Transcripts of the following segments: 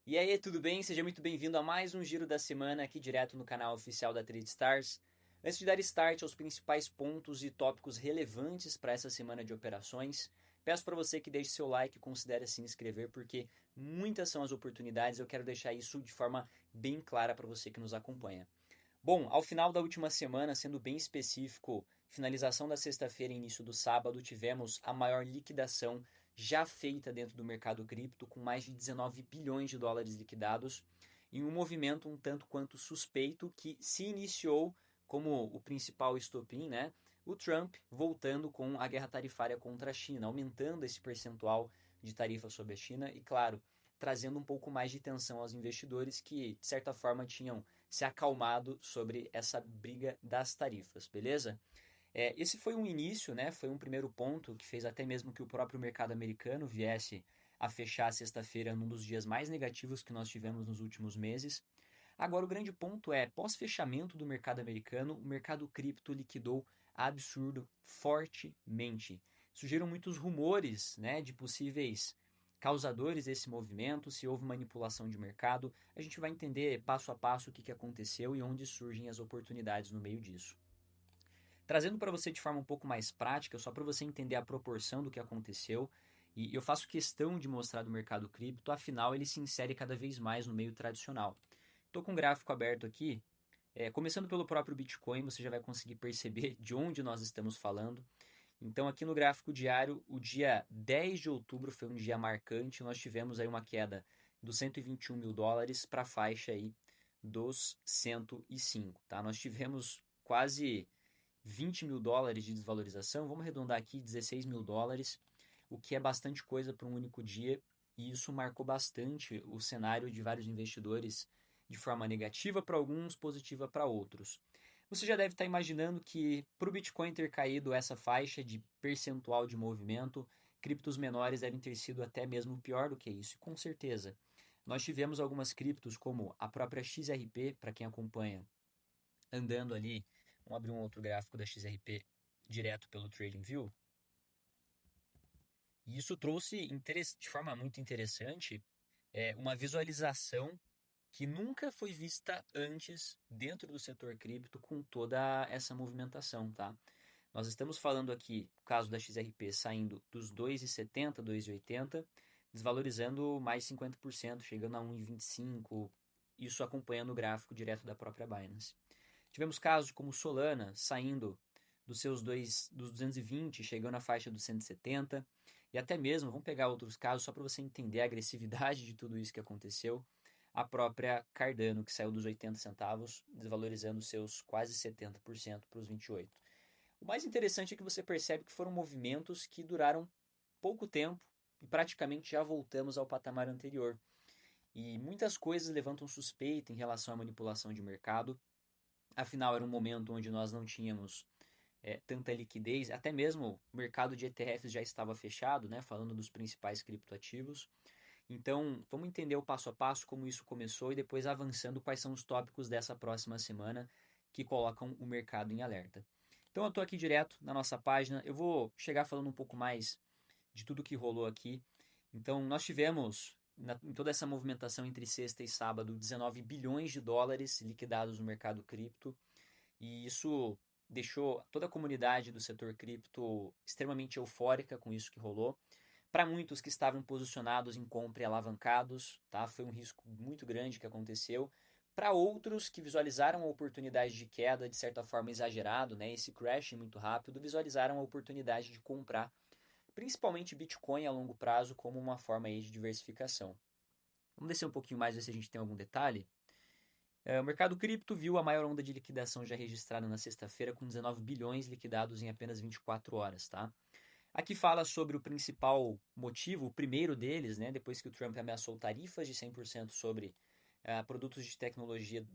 E aí, tudo bem? Seja muito bem-vindo a mais um Giro da Semana aqui direto no canal oficial da Trade Stars. Antes de dar start aos principais pontos e tópicos relevantes para essa semana de operações, peço para você que deixe seu like e considere se inscrever, porque muitas são as oportunidades e eu quero deixar isso de forma bem clara para você que nos acompanha. Bom, ao final da última semana, sendo bem específico, finalização da sexta-feira e início do sábado, tivemos a maior liquidação já feita dentro do mercado cripto, com mais de 19 bilhões de dólares liquidados, em um movimento um tanto quanto suspeito que se iniciou como o principal estopim, né? O Trump voltando com a guerra tarifária contra a China, aumentando esse percentual de tarifa sobre a China e, claro, trazendo um pouco mais de tensão aos investidores que, de certa forma, tinham se acalmado sobre essa briga das tarifas, beleza? Esse foi um início, né? Foi um primeiro ponto que fez até mesmo que o próprio mercado americano viesse a fechar a sexta-feira num dos dias mais negativos que nós tivemos nos últimos meses. Agora, o grande ponto é, pós-fechamento do mercado americano, o mercado cripto liquidou absurdo, fortemente. Surgiram muitos rumores, né, de possíveis causadores desse movimento, se houve manipulação de mercado. A gente vai entender passo a passo o que aconteceu e onde surgem as oportunidades no meio disso. Trazendo para você de forma um pouco mais prática, só para você entender a proporção do que aconteceu, e eu faço questão de mostrar do mercado cripto, afinal ele se insere cada vez mais no meio tradicional. Estou com um gráfico aberto aqui, começando pelo próprio Bitcoin, você já vai conseguir perceber de onde nós estamos falando. Então, aqui no gráfico diário, o dia 10 de outubro foi um dia marcante. Nós tivemos aí uma queda dos 121 mil dólares para a faixa aí dos 105, tá? Nós tivemos quase 20 mil dólares de desvalorização. Vamos arredondar aqui, 16 mil dólares, o que é bastante coisa para um único dia. E isso marcou bastante o cenário de vários investidores de forma negativa para alguns, positiva para outros. Você já deve estar imaginando que para o Bitcoin ter caído essa faixa de percentual de movimento, criptos menores devem ter sido até mesmo pior do que isso. Com certeza. Nós tivemos algumas criptos como a própria XRP, para quem acompanha, andando ali. Vamos abrir um outro gráfico da XRP direto pelo TradingView. E isso trouxe de forma muito interessante uma visualização que nunca foi vista antes dentro do setor cripto com toda essa movimentação, tá? Nós estamos falando aqui, no caso da XRP, saindo dos 2,70, 2,80, desvalorizando mais 50%, chegando a 1,25, isso acompanhando o gráfico direto da própria Binance. Tivemos casos como Solana saindo dos 220, chegando à faixa dos 170, e até mesmo, vamos pegar outros casos só para você entender a agressividade de tudo isso que aconteceu, a própria Cardano, que saiu dos 80 centavos, desvalorizando seus quase 70% para os 28. O mais interessante é que você percebe que foram movimentos que duraram pouco tempo e praticamente já voltamos ao patamar anterior. E muitas coisas levantam suspeita em relação à manipulação de mercado. Afinal, era um momento onde nós não tínhamos tanta liquidez, até mesmo o mercado de ETFs já estava fechado, né, falando dos principais criptoativos. Então, vamos entender o passo a passo como isso começou e depois avançando quais são os tópicos dessa próxima semana que colocam o mercado em alerta. Então, eu estou aqui direto na nossa página, eu vou chegar falando um pouco mais de tudo que rolou aqui. Então, nós tivemos em toda essa movimentação entre sexta e sábado 19 bilhões de dólares liquidados no mercado cripto. E isso deixou toda a comunidade do setor cripto extremamente eufórica com isso que rolou. Para muitos que estavam posicionados em compra e alavancados, tá? Foi um risco muito grande que aconteceu. Para outros que visualizaram a oportunidade de queda de certa forma exagerado, né? Esse crash muito rápido, visualizaram a oportunidade de comprar, principalmente Bitcoin a longo prazo, como uma forma aí de diversificação. Vamos descer um pouquinho mais, ver se a gente tem algum detalhe. O mercado cripto viu a maior onda de liquidação já registrada na sexta-feira, com 19 bilhões liquidados em apenas 24 horas, tá? Aqui fala sobre o principal motivo, o primeiro deles, né, depois que o Trump ameaçou tarifas de 100% sobre produtos de tecnologia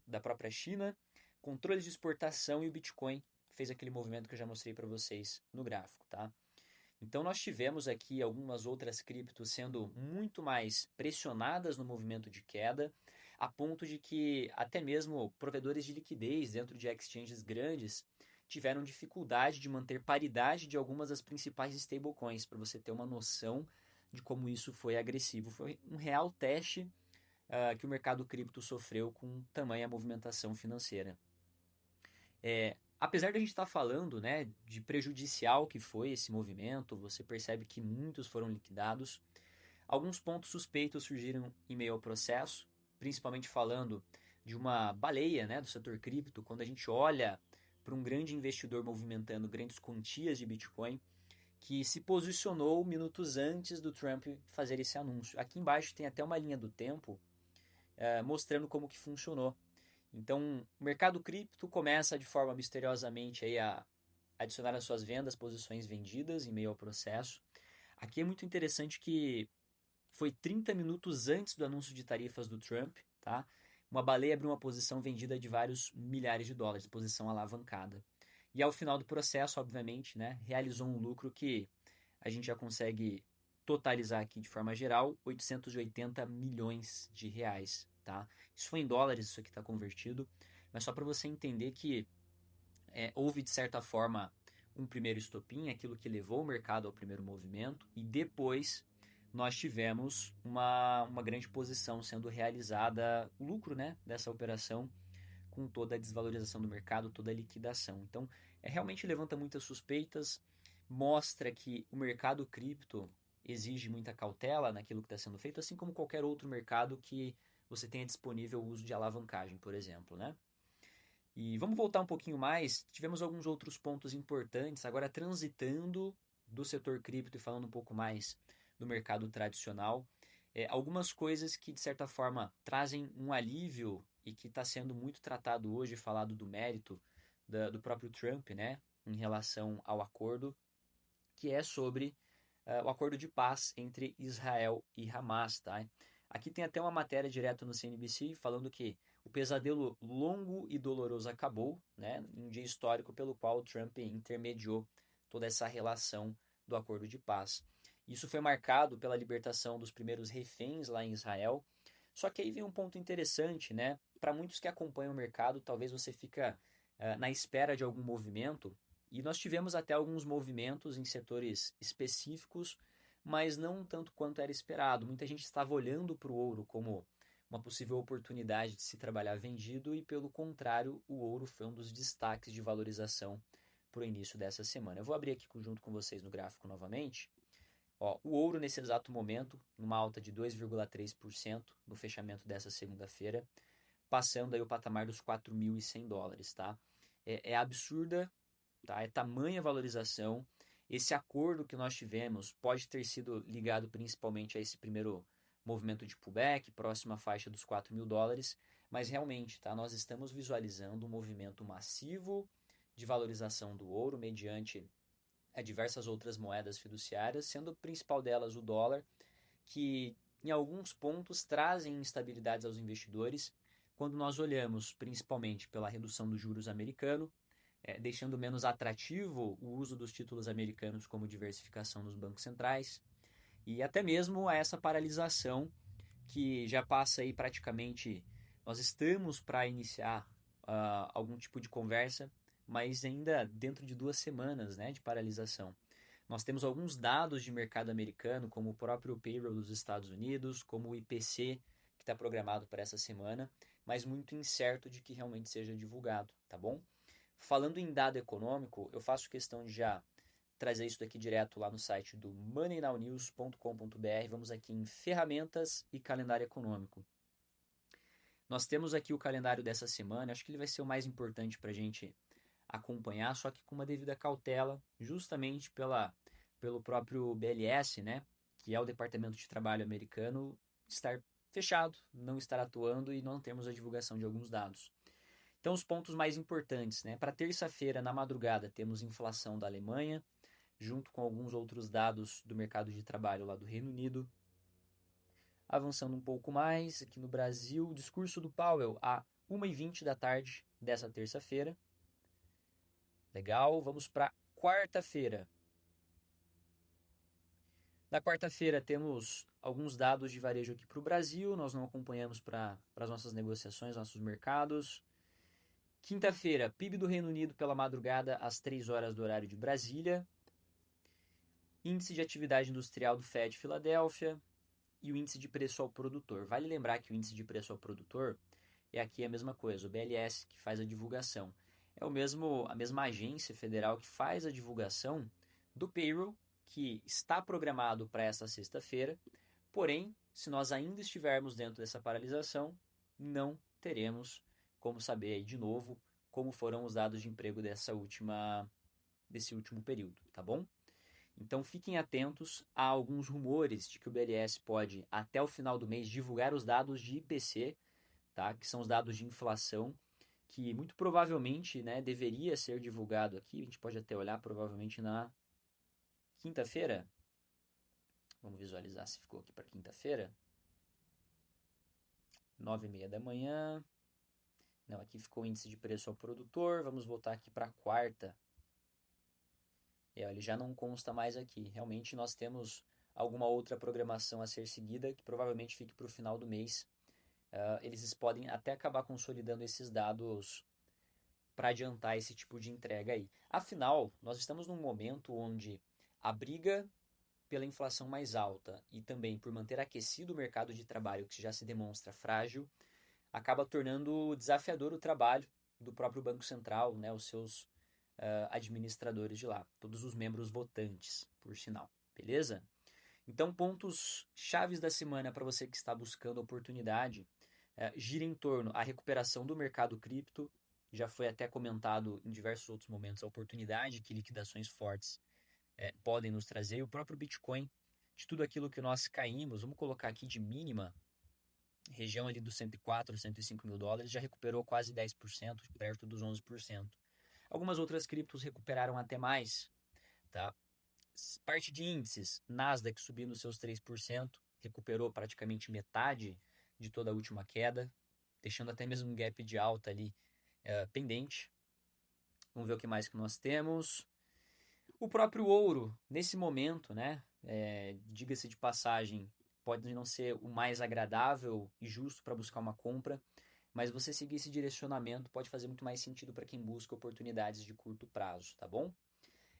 da própria China, controles de exportação e o Bitcoin fez aquele movimento que eu já mostrei para vocês no gráfico, tá? Então nós tivemos aqui algumas outras criptos sendo muito mais pressionadas no movimento de queda, a ponto de que até mesmo provedores de liquidez dentro de exchanges grandes tiveram dificuldade de manter paridade de algumas das principais stablecoins, para você ter uma noção de como isso foi agressivo. Foi um real teste que o mercado cripto sofreu com tamanha movimentação financeira. Apesar de a gente estar falando, né, de prejudicial que foi esse movimento, você percebe que muitos foram liquidados. Alguns pontos suspeitos surgiram em meio ao processo, principalmente falando de uma baleia, né, do setor cripto. Quando a gente olha para um grande investidor movimentando grandes quantias de Bitcoin, que se posicionou minutos antes do Trump fazer esse anúncio. Aqui embaixo tem até uma linha do tempo mostrando como que funcionou. Então, o mercado cripto começa de forma misteriosamente aí a adicionar às suas vendas posições vendidas em meio ao processo. Aqui é muito interessante que foi 30 minutos antes do anúncio de tarifas do Trump, tá? Uma baleia abriu uma posição vendida de vários milhares de dólares, posição alavancada. E ao final do processo, obviamente, né, realizou um lucro que a gente já consegue totalizar aqui de forma geral, 880 milhões de reais, tá? Isso foi em dólares, isso aqui está convertido, mas só para você entender que houve, de certa forma, um primeiro estopim, aquilo que levou o mercado ao primeiro movimento, e depois nós tivemos uma grande posição sendo realizada, o lucro, né, dessa operação, com toda a desvalorização do mercado, toda a liquidação. Então, realmente levanta muitas suspeitas, mostra que o mercado cripto exige muita cautela naquilo que está sendo feito, assim como qualquer outro mercado que você tenha disponível o uso de alavancagem, por exemplo, né? E vamos voltar um pouquinho mais. Tivemos alguns outros pontos importantes, agora transitando do setor cripto e falando um pouco mais do mercado tradicional. Algumas coisas que, de certa forma, trazem um alívio e que está sendo muito tratado hoje, falado do mérito do próprio Trump, né, em relação ao acordo, que é sobre o acordo de paz entre Israel e Hamas, tá? Aqui tem até uma matéria direto no CNBC falando que o pesadelo longo e doloroso acabou, né? Um dia histórico pelo qual Trump intermediou toda essa relação do acordo de paz. Isso foi marcado pela libertação dos primeiros reféns lá em Israel. Só que aí vem um ponto interessante, né? Para muitos que acompanham o mercado, talvez você fica na espera de algum movimento, e nós tivemos até alguns movimentos em setores específicos, mas não tanto quanto era esperado. Muita gente estava olhando para o ouro como uma possível oportunidade de se trabalhar vendido, e pelo contrário, o ouro foi um dos destaques de valorização para o início dessa semana. Eu vou abrir aqui junto com vocês no gráfico novamente. Ó, o ouro nesse exato momento, numa alta de 2,3% no fechamento dessa segunda-feira, passando aí o patamar dos 4.100 dólares, tá? É absurda, tá? É tamanha valorização. Esse acordo que nós tivemos pode ter sido ligado principalmente a esse primeiro movimento de pullback, próxima faixa dos 4.000 dólares, mas realmente, tá? Nós estamos visualizando um movimento massivo de valorização do ouro mediante a diversas outras moedas fiduciárias, sendo a principal delas o dólar, que em alguns pontos trazem instabilidades aos investidores, quando nós olhamos principalmente pela redução dos juros americano, deixando menos atrativo o uso dos títulos americanos como diversificação nos bancos centrais, e até mesmo a essa paralisação que já passa aí praticamente, nós estamos para iniciar algum tipo de conversa, mas ainda dentro de 2 semanas, né, de paralisação. Nós temos alguns dados de mercado americano, como o próprio payroll dos Estados Unidos, como o IPC, que está programado para essa semana, mas muito incerto de que realmente seja divulgado, tá bom? Falando em dado econômico, eu faço questão de já trazer isso daqui direto lá no site do moneynownews.com.br. Vamos aqui em ferramentas e calendário econômico. Nós temos aqui o calendário dessa semana, acho que ele vai ser o mais importante para a gente acompanhar, só que com uma devida cautela, justamente pelo próprio BLS, né, que é o Departamento de Trabalho americano, estar fechado, não estar atuando e não termos a divulgação de alguns dados. Então, os pontos mais importantes, né? Para terça-feira, na madrugada, temos inflação da Alemanha, junto com alguns outros dados do mercado de trabalho lá do Reino Unido. Avançando um pouco mais, aqui no Brasil, discurso do Powell a 1h20 da tarde dessa terça-feira. Legal, vamos para quarta-feira. Na quarta-feira temos alguns dados de varejo aqui para o Brasil, nós não acompanhamos para as nossas negociações, nossos mercados. Quinta-feira, PIB do Reino Unido pela madrugada às 3 horas do horário de Brasília. Índice de atividade industrial do FED Filadélfia. e o índice de preço ao produtor. Vale lembrar que o índice de preço ao produtor é aqui a mesma coisa, o BLS que faz a divulgação. É a mesma agência federal que faz a divulgação do payroll que está programado para esta sexta-feira, porém, se nós ainda estivermos dentro dessa paralisação, não teremos como saber aí de novo como foram os dados de emprego desse último período, tá bom? Então fiquem atentos a alguns rumores de que o BLS pode, até o final do mês, divulgar os dados de IPC, tá? Que são os dados de inflação, que muito provavelmente, né, deveria ser divulgado aqui. A gente pode até olhar provavelmente na quinta-feira. Vamos visualizar se ficou aqui para quinta-feira. 9h30 da manhã. Não, aqui ficou o índice de preço ao produtor. Vamos voltar aqui para quarta. Ele já não consta mais aqui. Realmente nós temos alguma outra programação a ser seguida, que provavelmente fique para o final do mês. Eles podem até acabar consolidando esses dados para adiantar esse tipo de entrega aí. Afinal, nós estamos num momento onde a briga pela inflação mais alta e também por manter aquecido o mercado de trabalho, que já se demonstra frágil, acaba tornando desafiador o trabalho do próprio Banco Central, né, os seus administradores de lá, todos os membros votantes, por sinal, beleza? Então, pontos chaves da semana para você que está buscando oportunidade, gira em torno à recuperação do mercado cripto, já foi até comentado em diversos outros momentos a oportunidade que liquidações fortes podem nos trazer, e o próprio Bitcoin, de tudo aquilo que nós caímos, vamos colocar aqui de mínima, região ali dos 104, 105 mil dólares, já recuperou quase 10%, perto dos 11%. Algumas outras criptos recuperaram até mais, tá? Parte de índices, Nasdaq subindo seus 3%, recuperou praticamente metade de toda a última queda, deixando até mesmo um gap de alta ali pendente. Vamos ver o que mais que nós temos. O próprio ouro, nesse momento, né? Diga-se de passagem, pode não ser o mais agradável e justo para buscar uma compra, mas você seguir esse direcionamento pode fazer muito mais sentido para quem busca oportunidades de curto prazo, tá bom?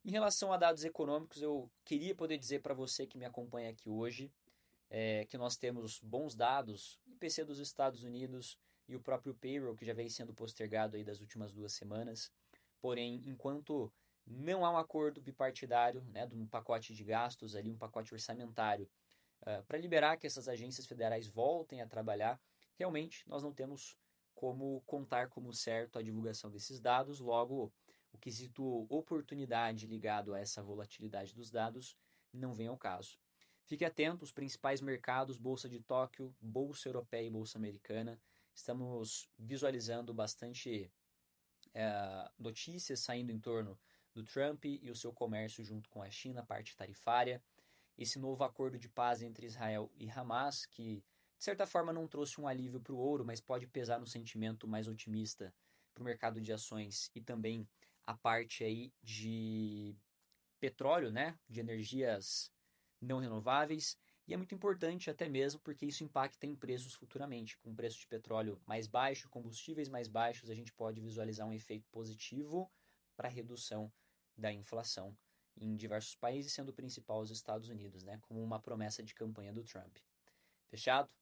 Em relação a dados econômicos, eu queria poder dizer para você que me acompanha aqui hoje que nós temos bons dados, IPC dos Estados Unidos e o próprio payroll, que já vem sendo postergado aí das últimas 2 semanas. Porém, enquanto não há um acordo bipartidário, né, de um pacote de gastos, ali, um pacote orçamentário, para liberar que essas agências federais voltem a trabalhar, realmente nós não temos como contar como certo a divulgação desses dados, logo o quesito oportunidade ligado a essa volatilidade dos dados não vem ao caso. Fique atento, os principais mercados, Bolsa de Tóquio, Bolsa Europeia e Bolsa Americana, estamos visualizando bastante notícias saindo em torno do Trump e o seu comércio junto com a China, parte tarifária, esse novo acordo de paz entre Israel e Hamas, que de certa forma não trouxe um alívio para o ouro, mas pode pesar no sentimento mais otimista para o mercado de ações e também a parte aí de petróleo, né, de energias não renováveis, e é muito importante até mesmo porque isso impacta em preços futuramente. Com o preço de petróleo mais baixo, combustíveis mais baixos, a gente pode visualizar um efeito positivo para a redução da inflação em diversos países, sendo o principal os Estados Unidos, né, como uma promessa de campanha do Trump. Fechado?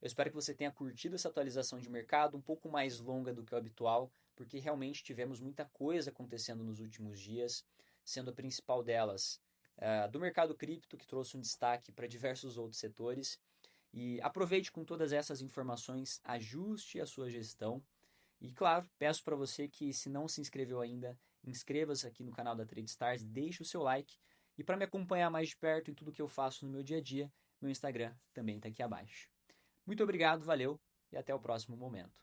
Eu espero que você tenha curtido essa atualização de mercado, um pouco mais longa do que o habitual, porque realmente tivemos muita coisa acontecendo nos últimos dias, sendo a principal delas do mercado cripto, que trouxe um destaque para diversos outros setores. E aproveite com todas essas informações, ajuste a sua gestão. E claro, peço para você que, se não se inscreveu ainda, inscreva-se aqui no canal da TradeStars, deixe o seu like. E para me acompanhar mais de perto em tudo que eu faço no meu dia a dia, meu Instagram também está aqui abaixo. Muito obrigado, valeu e até o próximo momento.